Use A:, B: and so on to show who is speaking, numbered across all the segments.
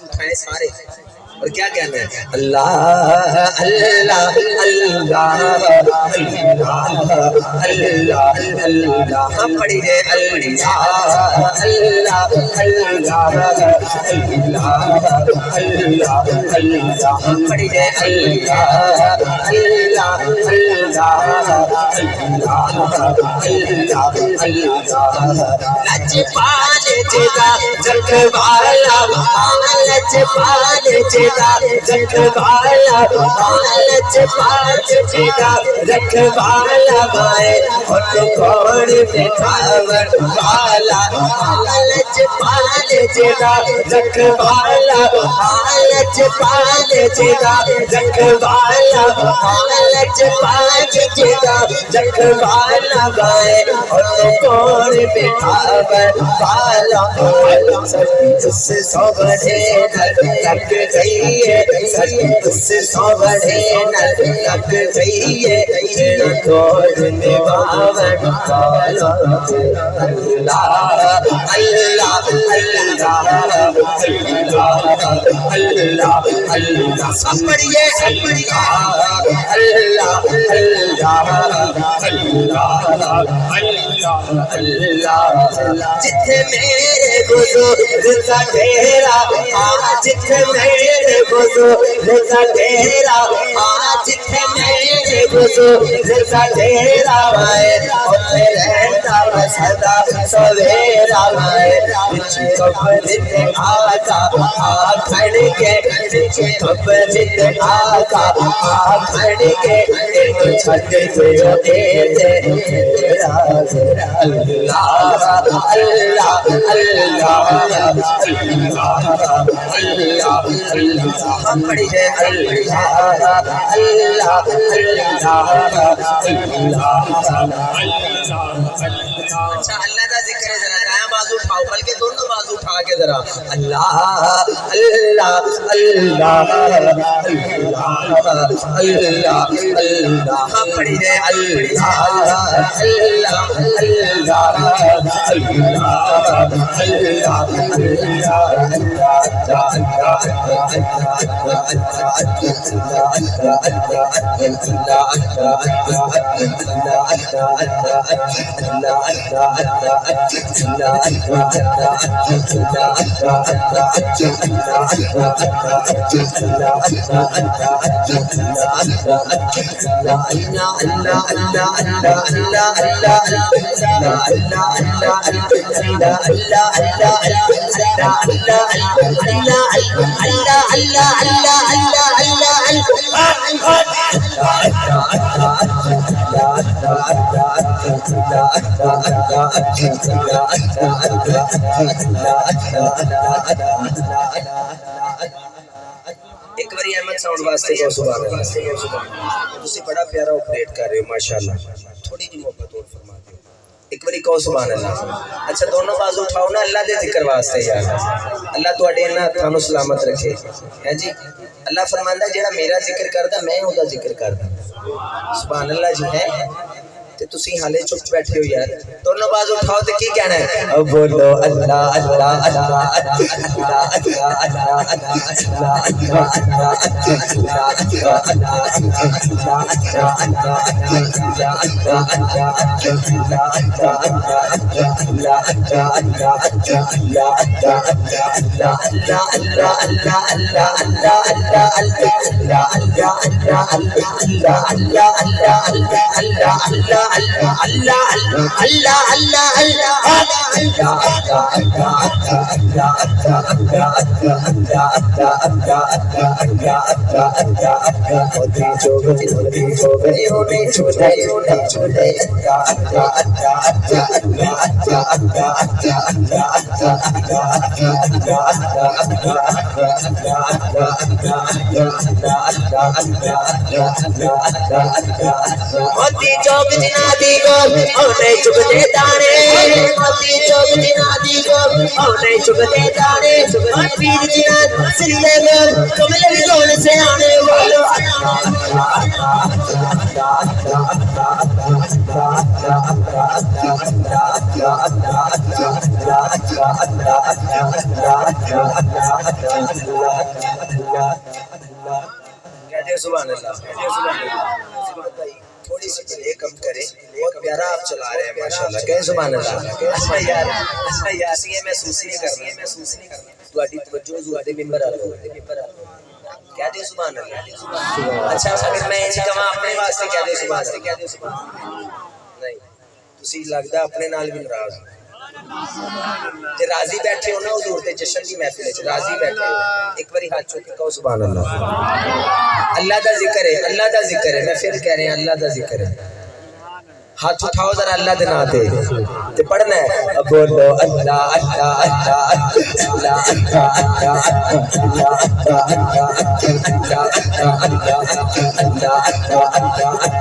A: बाजू उठाए सारे और क्या कहना है? अल्लाह अल्लाह अल्लाह अल्लाह अल्लाह। हम पढ़िए अल्लाह अल्लाह अल्लाह अल्लाह अल्लाह। हम पढ़िए अल्लाह अल्लाह अल्लाह अल्लाह। लजपाल जेदा जखवाला लजपाल जेदा रखवाला लजपाल जेदा रखवाला माए और कौन बिठावर वाला लजपाल जेदा रखवाला लजपाल जेदा रखवाला लजपाल जेदा रखवाला माए और कौन बिठावर वाला। उससे सौ बढ़े लग गई है उससे सौ बढ़े लग गई है तोड़ निभावन वाला। अल्लाह अल्लाह अल्लाह अल्लाह अल्लाह। सब पढ़िए अल्लाह अल्लाह अल्लाह अल्लाह। जिथे मेरे बुजुर्ग का डेरा जिथे मेरे बुजुर्ग का डेरा जिथे मेरे बुजुर्ग का डेरा आए उसे रहता सदा सवेरा आए। कब्र से आका खड़ के कब्र से आका खड़ के छत पे दे अल्लाह अल्लाह अल्लाह अल्लाह अल्लाह। हम पढ़िए अल्लाह अल्लाह अल्लाह। अच्छा अल्लाह का जिक्र है जरा दायां बाजू उठाओ बल्कि दोनों बाजू उठा के जरा अल्लाह अल्लाह अल्लाह अल्लाह अल्लाह। हम पढ़िए अल्लाह अल्लाह एक बारी अहमद साउंड वास्ते को सुभान अल्लाह। तुसी बड़ा प्यारा ऑपरेट कर रहे हो माशाल्लाह। थोड़ी जी मोहब्बत और फरमा दो एक बारी को सुभान अल्लाह। अच्छा दोनों बाजू उठाओ ना अल्लाह दे जिक्र वास्ते यार। अल्लाह तुहाडे इन्हां हत्थां नूं सलामत रखे है जी। अल्लाह फरमांदा जेड़ा मेरा जिक्र करदा मैं ओदा जिक्र करदा। सुभान अल्लाह जी है ते तुसी हाले चुप बैठे हो यार। दोनों बाजू उठाओ तो की कहना है? अब बोलो अल्लाह अल्लाह अल्लाह अल्लाह अल्लाह अल्लाह अल्लाह अल्लाह मोती चौक नादी को औने चुगते दाने मोती चौक दी नादी को औने चुगते दाने पीर दी सिले को कमल भी कौन से आने बोलो कहते सुभान अल्लाह थोड़ी सी चलिए कम करें बहुत प्यारा आप चला रहे हैं माशाल्लाह कहें सुभान अल्लाह अच्छा यार ये महसूस नहीं करना ਤੁਹਾਡੀ तवज्जो ਤੁਹਾਡੇ मिंबर आ लो कहते सुभान अल्लाह अच्छा अगर मैं इंज कहां अपने वास्ते कहते सुभान नहीं तुसी लगदा अपने नाल भी नाराज ते राजी बैठे हो ना हुजूर ते जश्न दी महफिल च राजी बैठे हो एक बारी हाथ चुक के कहो सुभान अल्लाह अल्लाह दा जिक्र है मैं फिर कह रहे हैं अल्लाह दा जिक्र है हाथ उठाओ जरा अल्लाह के नाम ते पढ़ना है बोलो अल्लाह अल्लाह अल्लाह अल्लाह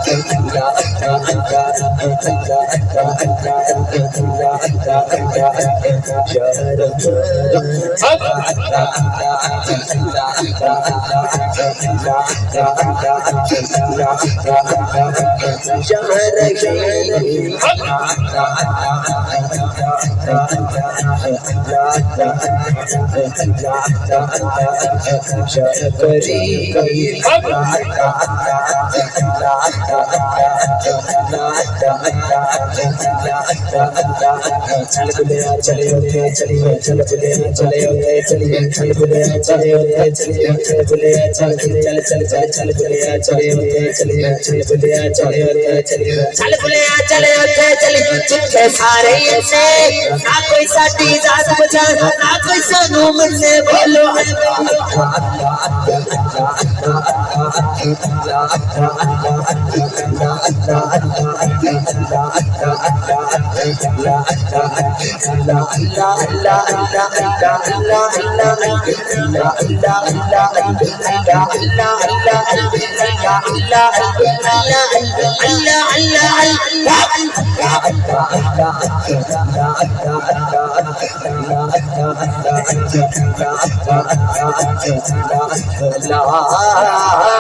A: चले सारे से ना कोई साडी जात बचाना ना कोई सानू मरने बोलो Allah